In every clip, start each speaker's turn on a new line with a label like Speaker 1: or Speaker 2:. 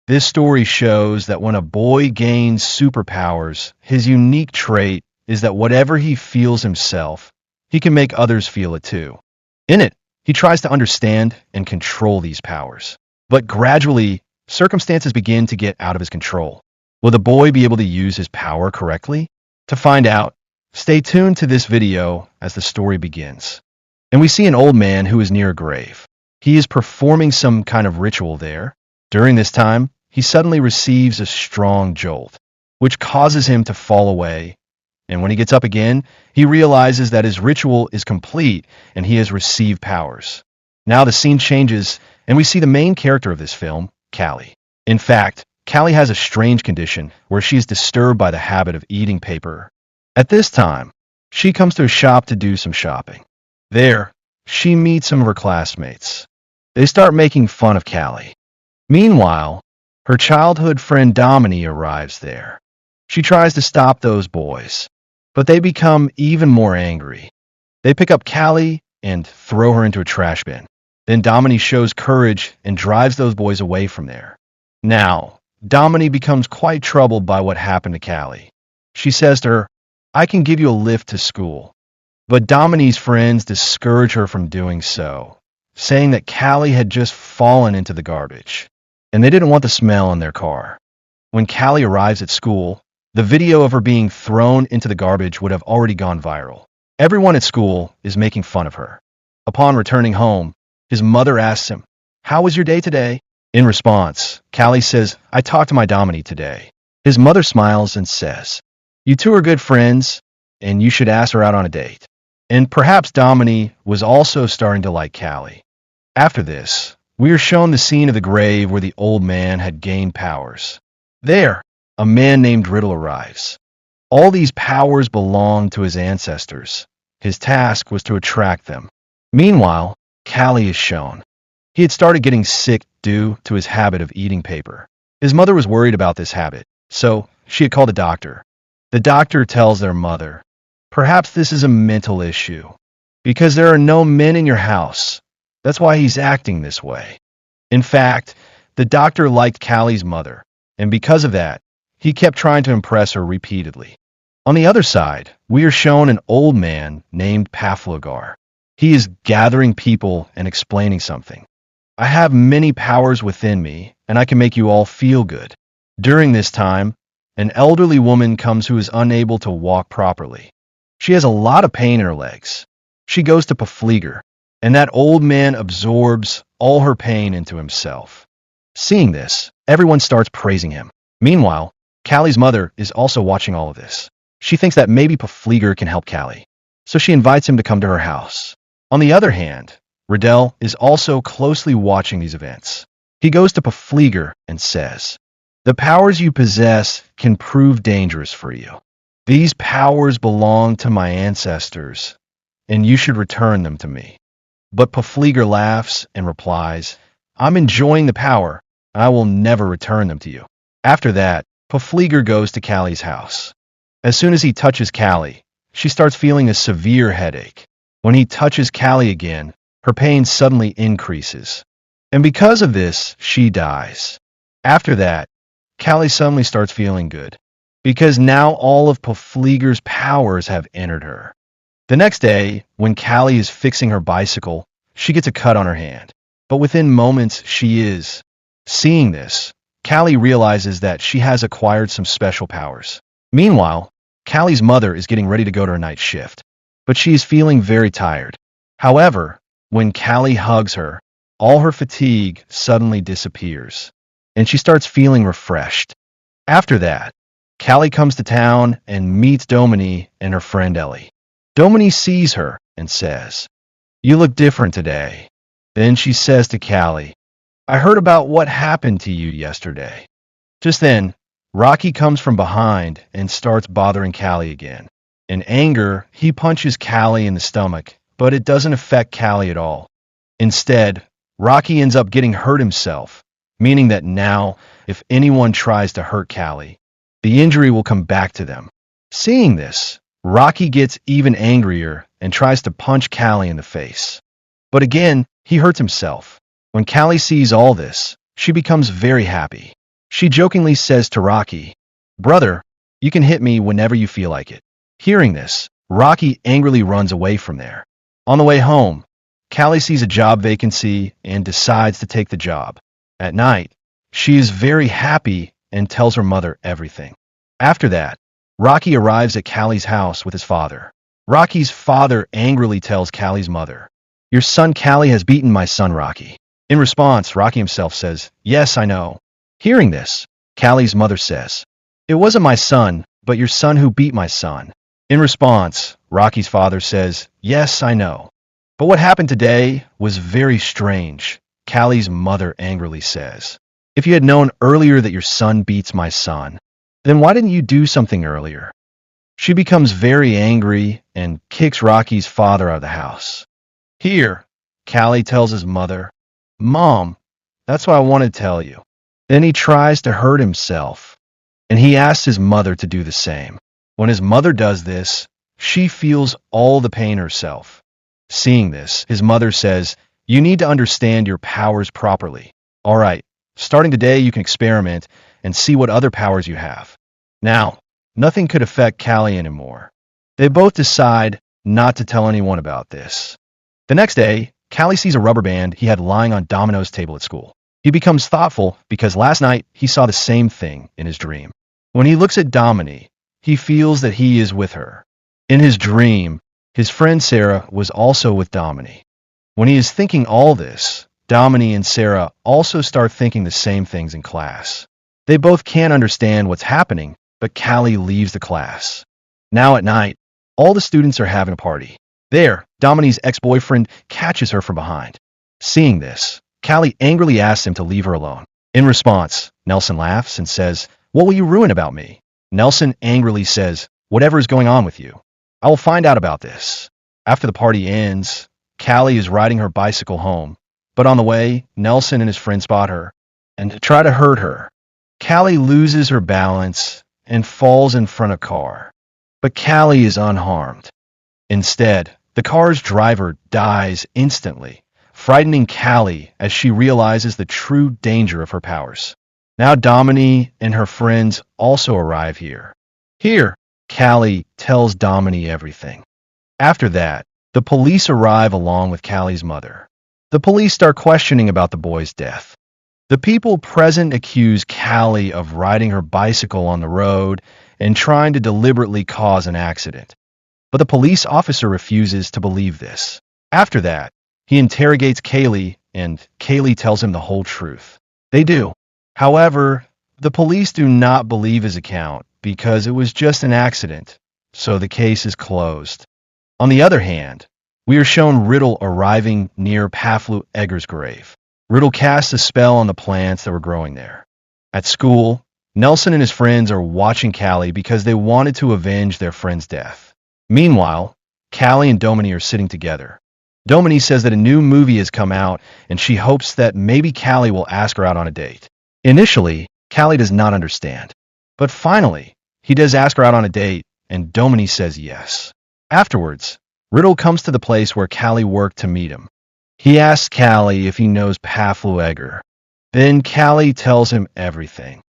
Speaker 1: This story shows that when a boy gains superpowers, his unique trait is that whatever he feels himself, he can make others feel it too. In it, he tries to understand and control these powers. But gradually, circumstances begin to get out of his control. Will the boy be able to use his power correctly? To find out, stay tuned to this video as the story begins. And we see an old man who is near a grave. He is performing some kind of ritual there. During this time, he suddenly receives a strong jolt, which causes him to fall away. And when he gets up again, he realizes that his ritual is complete and he has received powers. Now the scene changes, and we see the main character of this film, Callie. In fact, Callie has a strange condition where she is disturbed by the habit of eating paper. At this time, she comes to a shop to do some shopping. There, she meets some of her classmates. They start making fun of Callie. Meanwhile, her childhood friend Domini arrives there. She tries to stop those boys, but they become even more angry. They pick up Callie and throw her into a trash bin. Then Domini shows courage and drives those boys away from there. Now, Domini becomes quite troubled by what happened to Callie. She says to her, "I can give you a lift to school." But Domini's friends discourage her from doing so, saying that Callie had just fallen into the garbage, and they didn't want the smell in their car. When Callie arrives at school, the video of her being thrown into the garbage would have already gone viral. Everyone at school is making fun of her. Upon returning home, his mother asks him, "How was your day today?" In response, Callie says, "I talked to my Domini today." His mother smiles and says, "You two are good friends, and you should ask her out on a date." And perhaps Domini was also starting to like Callie. After this, we are shown the scene of the grave where the old man had gained powers. There, a man named Riddle arrives. All these powers belonged to his ancestors. His task was to attract them. Meanwhile, Callie is shown. He had started getting sick due to his habit of eating paper. His mother was worried about this habit, so she had called a doctor. The doctor tells their mother, "Perhaps this is a mental issue, because there are no men in your house. That's why he's acting this way." In fact, the doctor liked Callie's mother, and because of that, he kept trying to impress her repeatedly. On the other side, we are shown an old man named Paflogar. He is gathering people and explaining something. "I have many powers within me, and I can make you all feel good." During this time, an elderly woman comes who is unable to walk properly. She has a lot of pain in her legs. She goes to Pafliger, and that old man absorbs all her pain into himself. Seeing this, everyone starts praising him. Meanwhile, Callie's mother is also watching all of this. She thinks that maybe Pafliger can help Callie, so she invites him to come to her house. On the other hand, Riddell is also closely watching these events. He goes to Pafliger and says, "The powers you possess can prove dangerous for you. These powers belong to my ancestors, and you should return them to me." But Pafliger laughs and replies, "I'm enjoying the power, and I will never return them to you." After that, Pafliger goes to Callie's house. As soon as he touches Callie, she starts feeling a severe headache. When he touches Callie again, her pain suddenly increases. And because of this, she dies. After that, Callie suddenly starts feeling good, because now all of Pafliger's powers have entered her. The next day, when Callie is fixing her bicycle, she gets a cut on her hand. But within moments, she is. Seeing this, Callie realizes that she has acquired some special powers. Meanwhile, Callie's mother is getting ready to go to her night shift, but she is feeling very tired. However, when Callie hugs her, all her fatigue suddenly disappears, and she starts feeling refreshed. After that, Callie comes to town and meets Domini and her friend Ellie. Domini sees her and says, "You look different today." Then she says to Callie, "I heard about what happened to you yesterday." Just then, Rocky comes from behind and starts bothering Callie again. In anger, he punches Callie in the stomach, but it doesn't affect Callie at all. Instead, Rocky ends up getting hurt himself, meaning that now, if anyone tries to hurt Callie, the injury will come back to them. Seeing this, Rocky gets even angrier and tries to punch Callie in the face. But again, he hurts himself. When Callie sees all this, she becomes very happy. She jokingly says to Rocky, "Brother, you can hit me whenever you feel like it." Hearing this, Rocky angrily runs away from there. On the way home, Callie sees a job vacancy and decides to take the job. At night, she is very happy and tells her mother everything. After that, Rocky arrives at Callie's house with his father. Rocky's father angrily tells Callie's mother, "Your son Callie has beaten my son Rocky." In response, Rocky himself says, "Yes, I know." Hearing this, Callie's mother says, "It wasn't my son, but your son who beat my son." In response, Rocky's father says, "Yes, I know. But what happened today was very strange." Callie's mother angrily says, "If you had known earlier that your son beats my son, then why didn't you do something earlier?" She becomes very angry and kicks Rocky's father out of the house. Here, Callie tells his mother, "Mom, that's what I want to tell you." Then he tries to hurt himself, and he asks his mother to do the same. When his mother does this, she feels all the pain herself. Seeing this, his mother says, "You need to understand your powers properly. All right, starting today you can experiment and see what other powers you have." Now, nothing could affect Callie anymore. They both decide not to tell anyone about this. The next day, Callie sees a rubber band he had lying on Domino's table at school. He becomes thoughtful because last night he saw the same thing in his dream. When he looks at Domini, he feels that he is with her. In his dream, his friend Sarah was also with Domini. When he is thinking all this, Domini and Sarah also start thinking the same things in class. They both can't understand what's happening, but Callie leaves the class. Now at night, all the students are having a party. There, Domini's ex-boyfriend catches her from behind. Seeing this, Callie angrily asks him to leave her alone. In response, Nelson laughs and says, "What will you ruin about me?" Nelson angrily says, "Whatever is going on with you, I will find out about this." After the party ends, Callie is riding her bicycle home, but on the way, Nelson and his friend spot her and try to hurt her. Callie loses her balance and falls in front of a car, but Callie is unharmed. Instead, the car's driver dies instantly, frightening Callie as she realizes the true danger of her powers. Now Domini and her friends also arrive here. Here, Callie tells Domini everything. After that, the police arrive along with Callie's mother. The police start questioning about the boy's death. The people present accuse Callie of riding her bicycle on the road and trying to deliberately cause an accident. But the police officer refuses to believe this. After that, he interrogates Kaylee, and Kaylee tells him the whole truth. They do. However, the police do not believe his account because it was just an accident, so the case is closed. On the other hand, we are shown Riddle arriving near Paflu Egger's grave. Riddle casts a spell on the plants that were growing there. At school, Nelson and his friends are watching Callie because they wanted to avenge their friend's death. Meanwhile, Callie and Domini are sitting together. Domini says that a new movie has come out and she hopes that maybe Callie will ask her out on a date. Initially, Callie does not understand, but finally, he does ask her out on a date and Domini says yes. Afterwards, Riddle comes to the place where Callie worked to meet him. He asks Callie if he knows Paflu Egger. Then Callie tells him everything.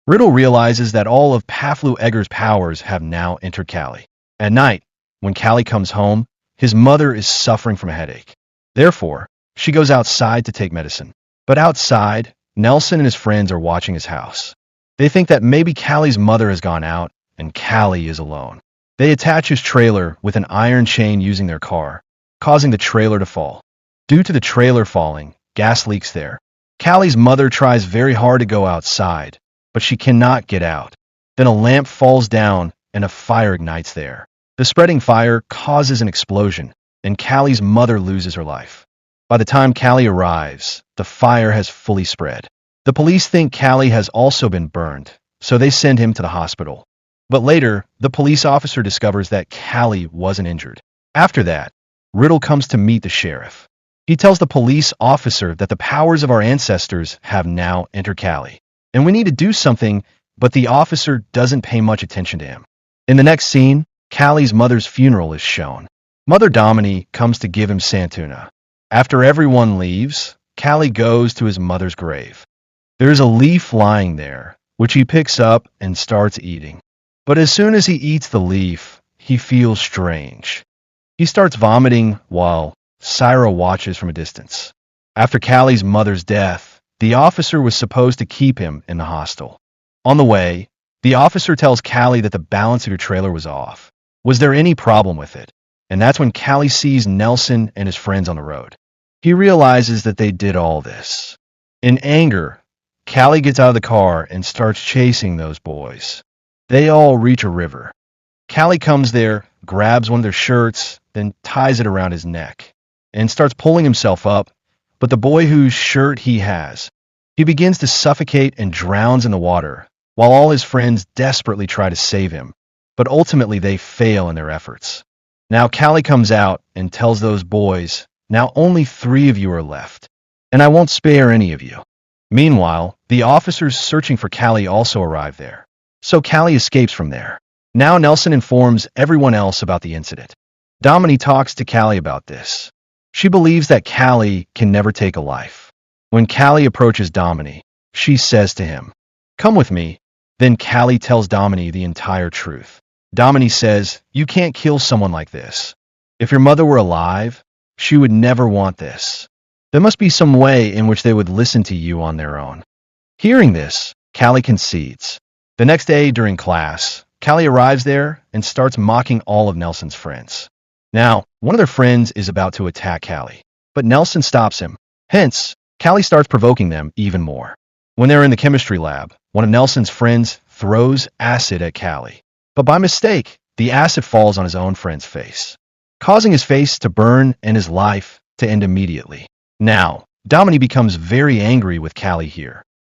Speaker 1: Riddle realizes that all of Paflu Egger's powers have now entered Callie. At night, when Callie comes home, his mother is suffering from a headache. Therefore, she goes outside to take medicine. But outside, Nelson and his friends are watching his house. They think that maybe Callie's mother has gone out and Callie is alone. They attach his trailer with an iron chain using their car, causing the trailer to fall. Due to the trailer falling, gas leaks there. Callie's mother tries very hard to go outside, but she cannot get out. Then a lamp falls down and a fire ignites there. The spreading fire causes an explosion, and Callie's mother loses her life. By the time Callie arrives, the fire has fully spread. The police think Callie has also been burned, so they send him to the hospital. But later, the police officer discovers that Callie wasn't injured. After that, Riddle comes to meet the sheriff. He tells the police officer that the powers of our ancestors have now entered Callie, and we need to do something, but the officer doesn't pay much attention to him. In the next scene, Callie's mother's funeral is shown. Mother Domini comes to give him Santuna. After everyone leaves, Callie goes to his mother's grave. There is a leaf lying there which he picks up and starts eating. But as soon as he eats the leaf, he feels strange. He starts vomiting while Syra watches from a distance. After Callie's mother's death, the officer was supposed to keep him in the hostel. On the way, the officer tells Callie that the balance of your trailer was off. Was there any problem with it? And that's when Callie sees Nelson and his friends on the road. He realizes that they did all this. In anger, Callie gets out of the car and starts chasing those boys. They all reach a river. Callie comes there, grabs one of their shirts, then ties it around his neck, and starts pulling himself up, but the boy whose shirt he has, he begins to suffocate and drowns in the water, while all his friends desperately try to save him, but ultimately they fail in their efforts. Now Callie comes out and tells those boys, now only 3 of you are left, and I won't spare any of you. Meanwhile, the officers searching for Callie also arrive there, so Callie escapes from there. Now Nelson informs everyone else about the incident. Domini talks to Callie about this. She believes that Callie can never take a life. When Callie approaches Domini, she says to him, "Come with me." Then Callie tells Domini the entire truth. Domini says, "You can't kill someone like this. If your mother were alive, she would never want this. There must be some way in which they would listen to you on their own." Hearing this, Callie concedes. The next day during class, Callie arrives there and starts mocking all of Nelson's friends. Now, one of their friends is about to attack Callie, but Nelson stops him. Hence, Callie starts provoking them even more. When they're in the chemistry lab, one of Nelson's friends throws acid at Callie, but by mistake, the acid falls on his own friend's face, causing his face to burn and his life to end immediately. Now, Domini becomes very angry with Callie here.